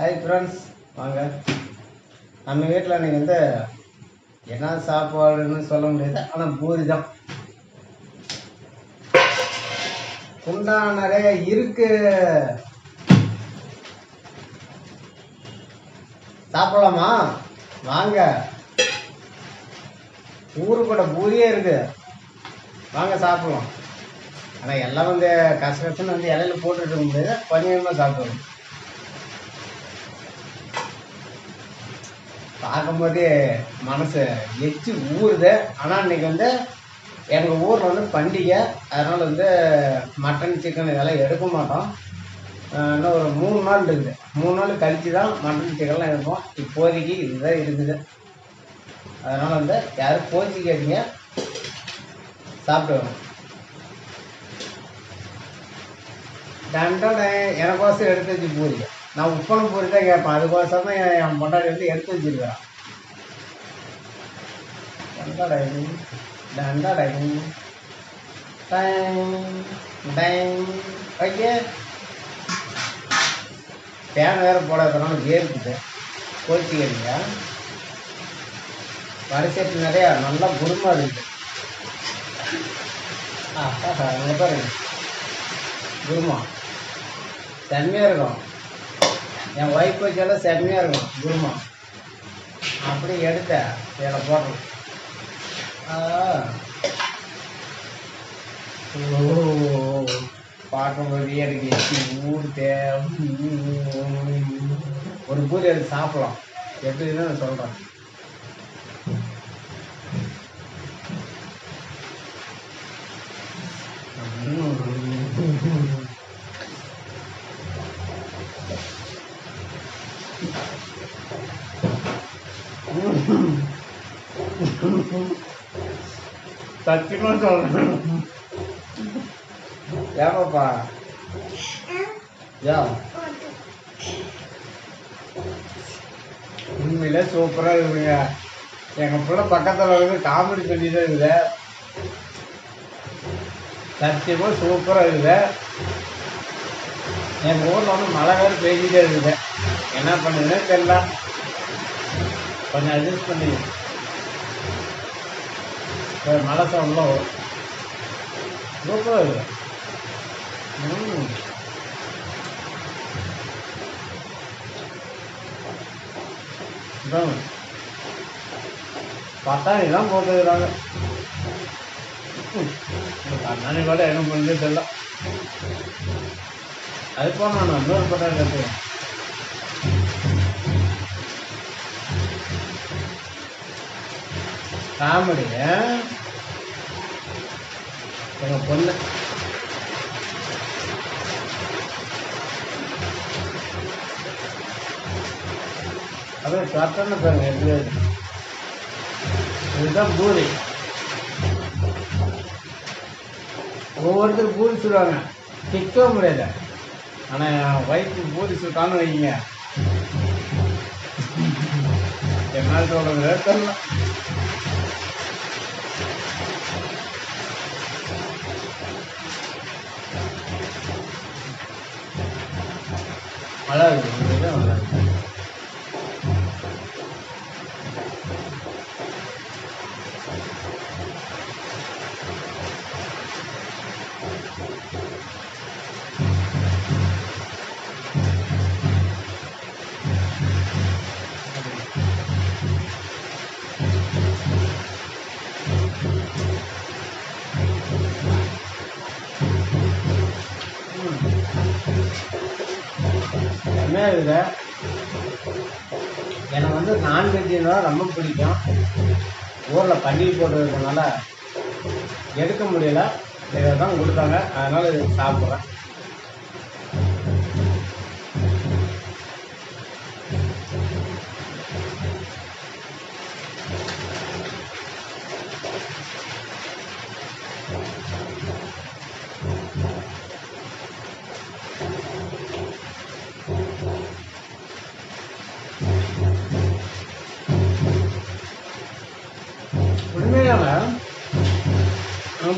Hi friends, வாங்க. நம்ம வீட்டில் இன்றைக்கி வந்து என்ன சாப்பாடுன்னு சொல்ல முடியாது, ஆனால் பூரி தான். குண்டா நிறைய இருக்கு, சாப்பிடலாமா? வாங்க. ஊரு கூட பூரியே இருக்கு, வாங்க சாப்பிடலாம். ஆனால் எல்லாம் வந்து கஷ்டன்னு வந்து இலையில போட்டுட்டு இருக்க முடியாது, கொஞ்சம் கொஞ்சமாக சாப்பிடணும். பார்க்கும்போதே மனசு எச்சு ஊறுது. ஆனால் இன்றைக்கி வந்து எங்கள் ஊரில் வந்து பண்டிகை, அதனால் வந்து மட்டன் சிக்கன் இதெல்லாம் எடுக்க மாட்டோம். இன்னும் ஒரு 3 நாள் இருக்குது. 3 நாள் கழித்து தான் மட்டன் சிக்கன்லாம் எடுப்போம். இப்போதைக்கு இதுதான் இருக்குது. அதனால் வந்து யாரும் கோச்சிக்காதீங்க, சாப்பிட்டு டண்டை எனக்கோசம் எடுத்து வச்சு பூரி. நான் உப்பனம் பூரி தான் கேட்பேன், அதுக்கோசம் தான் என் பொண்டாடி வந்து எடுத்து வச்சுருக்கிறேன். ஓகே, ஃபேன் வேறு போடாதனால வேர்க்குது, கோச்சிக்கிறீங்க. வரிசைட்டு நிறையா நல்லா குருமா இருக்குது. அங்கே பாருங்க, குருமா செம்மையாக இருக்கும். என் ஒய்ஃப் வச்சாலும் செம்மையாக இருக்கும் குருமா. அப்படி எடுத்த இதில் போடுறோம். பார்க்கும்போது எனக்கு ஊர் ஒரு பூரி எடுத்து சாப்பிடலாம். எப்படின்னு நான் சொல்கிறேன். சத்தியமா சொல்றேன். ஏப்பாப்பா யா உண்மையிலே சூப்பராக இருக்குதுங்க. எங்கள் பிள்ளை பக்கத்தில் வந்து காமெடி சொல்லி தான் இருக்குது. சத்தியமாக சூப்பராக இருக்குது. எங்கள் ஊரில் வந்து மழை வேறு பெய்ஞ்சிட்டே இருக்குது. என்ன பண்ணுதுன்னே தெரியல, கொஞ்சம் அட்ஜஸ்ட் பண்ணி மழை சவுண்டில் வரும். சூப்பராக இருக்குது. பட்டாணி தான் போட்டுக்கிறாங்க. பட்டாணி கூட என்ன பண்ணுறது தெரியல. அது போனால் நான் இன்னொரு பட்டாணி கற்றுக்கேன். காமெடி எங்கள் பொண்ணு அப்படியே சட்டன்னு பாருங்க எப்படி. இதுதான் பூரி. ஒவ்வொருத்தரும் பூரி சொல்லுவாங்க, திக்க முடியாது. ஆனால் என் வயிற்று பூரி சுட்டான்னு வைங்க, என்ன சொல்றது தெரியல. நல்லா இருக்குது, நல்லா இருக்கு. என்ன இருக்குது, எனக்கு வந்து நான்வெஜ்ஜுன்னா ரொம்ப பிடிக்கும். ஊரில் பண்டிகை போட்டுருக்கனால எடுக்க முடியல, இதை தான் கொடுத்தாங்க, அதனால் இது சாப்பிட்றேன். உண்மையான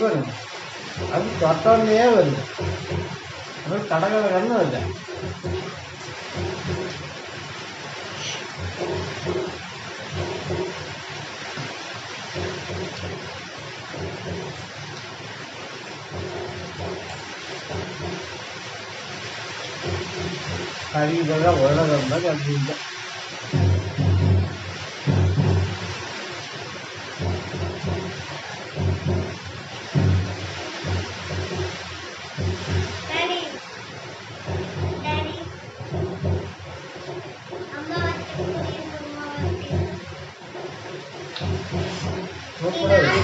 பாருங்க, அது தொட்டோன்னே வருது, அது கடகடன்னு வருது. கறிக்கு பதிலாக உருளைக்கிழங்கு தான் கட்டிருந்தேன். சூப்பராக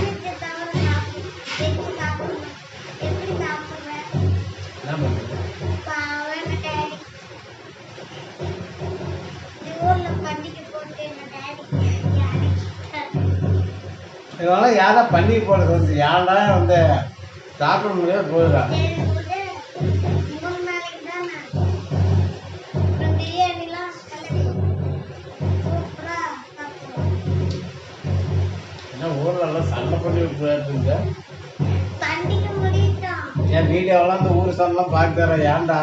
என்ன பண்ணுறது? இதெல்லாம் யாரா பண்ணி போடுறது வந்து யாரா வந்து சாப்பிட முடியாது போயிடுறாங்க. என்ன ஊர்ல எல்லாம் சண்டை பண்ணி போயிட்டு என் வீடியோவெல்லாம் அந்த ஊர் சண்டைலாம் பார்க்குற ஏன்டா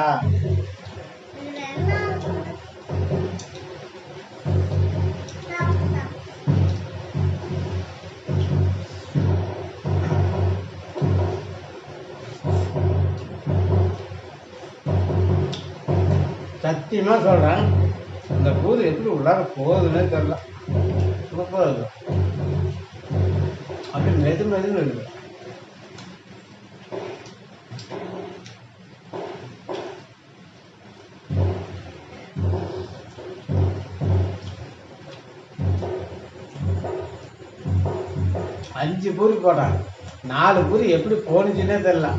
சத்தியமாக சொல்கிறேன், இந்த பூரி எப்படி உள்ளார போகுதுன்னே தெரியல. சூப்பராக இருக்கும், அப்படியே மெதுன்னு இருக்குது. அஞ்சு பூரி போட்டான், 4 பூரி எப்படி போனுச்சுன்னே தெரியல.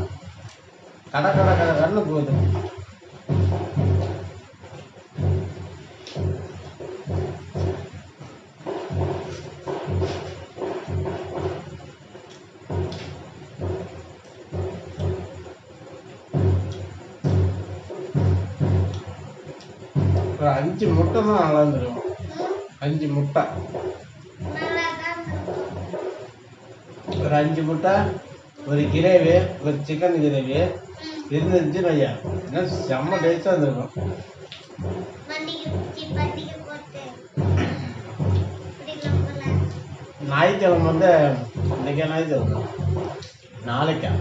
கடன்னு போகுது. ஒரு 5 முட்டை தான் நல்லா இருந்துருக்கும். 5 முட்டை, ஒரு 5 முட்டை, ஒரு கிரேவி, ஒரு சிக்கன் கிரேவி இருந்துச்சுன்னு ஐயா, என்ன செம்ம டேஸ்டாக இருந்திருக்கும். ஞாயிற்றுக்கிழமை வந்து இன்னைக்கே ஞாயிற்றுக்கிழமை, நாளைக்கா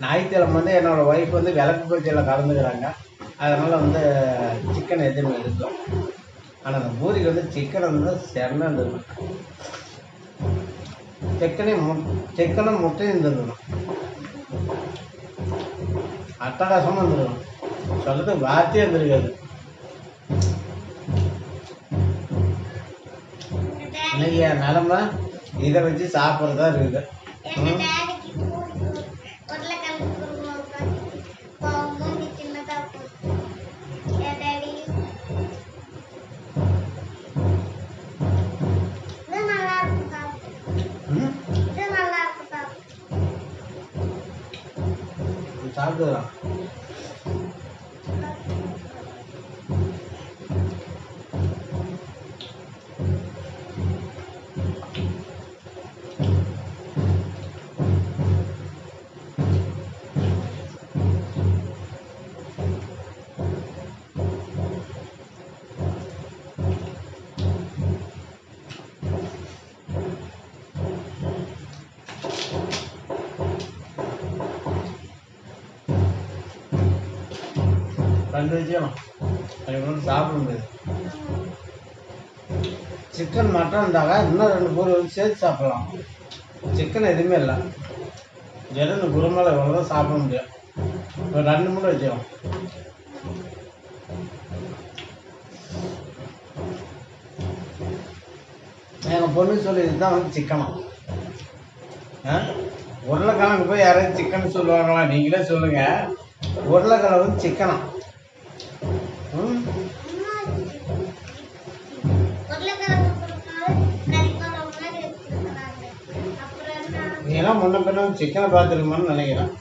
ஞாயிற்றுக்கிழமை வந்து என்னோடய ஒய்ஃப் வந்து விளக்கு பூஜையில் கலந்துக்கிறாங்க. அதனால் வந்து சிக்கன் எதுவுமே எடுக்கும். ஆனால் அந்த பூரிக்கு வந்து சிக்கன் வந்து செம்ம இருந்துருக்கும். சிக்கனும் முட்டையும் இருந்துருக்கணும், அட்டகாசமாக இருந்துருக்கணும். சொல்கிறதுக்கு வார்த்தையே இருந்திருக்காது. இன்னைக்கு என் நிலமை இதை வச்சு சாப்பிட்றதா இருக்குது. சாப்பிட்டுக்கலாம். ரெண்டு விஷயம் அதுக்கு சாப்பிட முடியாது. சிக்கன் மட்டன் இருந்தாங்க இன்னும் 2 பூரி வந்து சேர்த்து சாப்பிடலாம். சிக்கன் எதுவுமே இல்லை, ஜெரண்டு குருமலை இவ்வளோதான் சாப்பிட முடியும். ஒரு 2 மூணு வச்சுக்கலாம். எங்கள் பொண்ணு சொல்லி இதுதான் வந்து சிக்கனம். உருளைக்கிழங்கு போய் யாராவது சிக்கன் சொல்லுவாங்களா? நீங்களே சொல்லுங்கள். உருளைக்கிழங்கு வந்து சிக்கனம். நீங்களாம் முன்ன பின்ன சிக்கனை பார்த்துருக்குமான்னு நினைக்கிறேன்.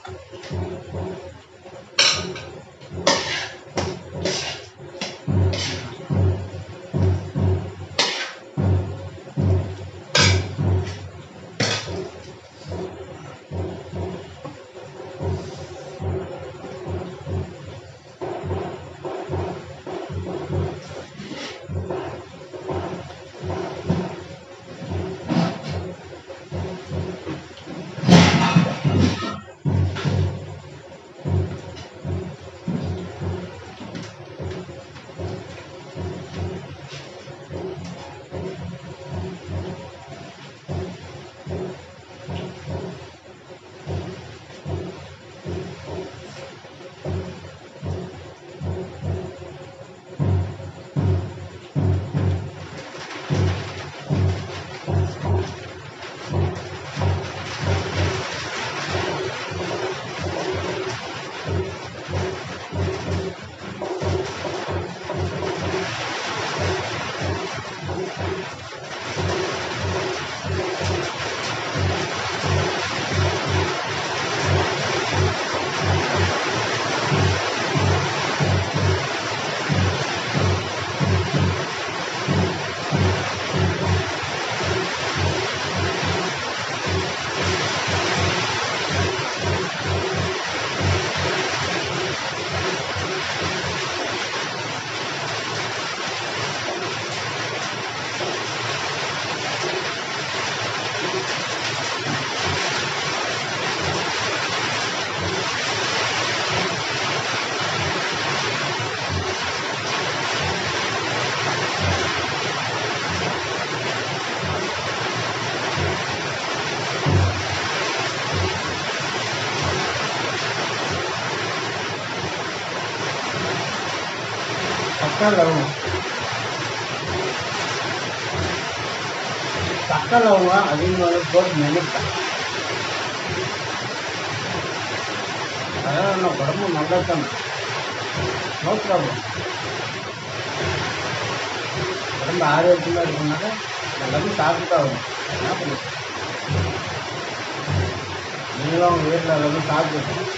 பட்டை லவங்கம் பட்டை லவங்கம் அதிகமாக போட்டு நினைப்பேன். அதெல்லாம் இன்னும் உடம்பு நல்லா தான் நோ ப்ராப்ளம். உடம்பு ஆரோக்கியமாக இருக்குனாக்கா எல்லாமே சாப்பிட்டு ஆகும். என்ன பண்ணுறது, நீங்களும் உங்கள் வீட்டில் எல்லாமே சாப்பிட்டு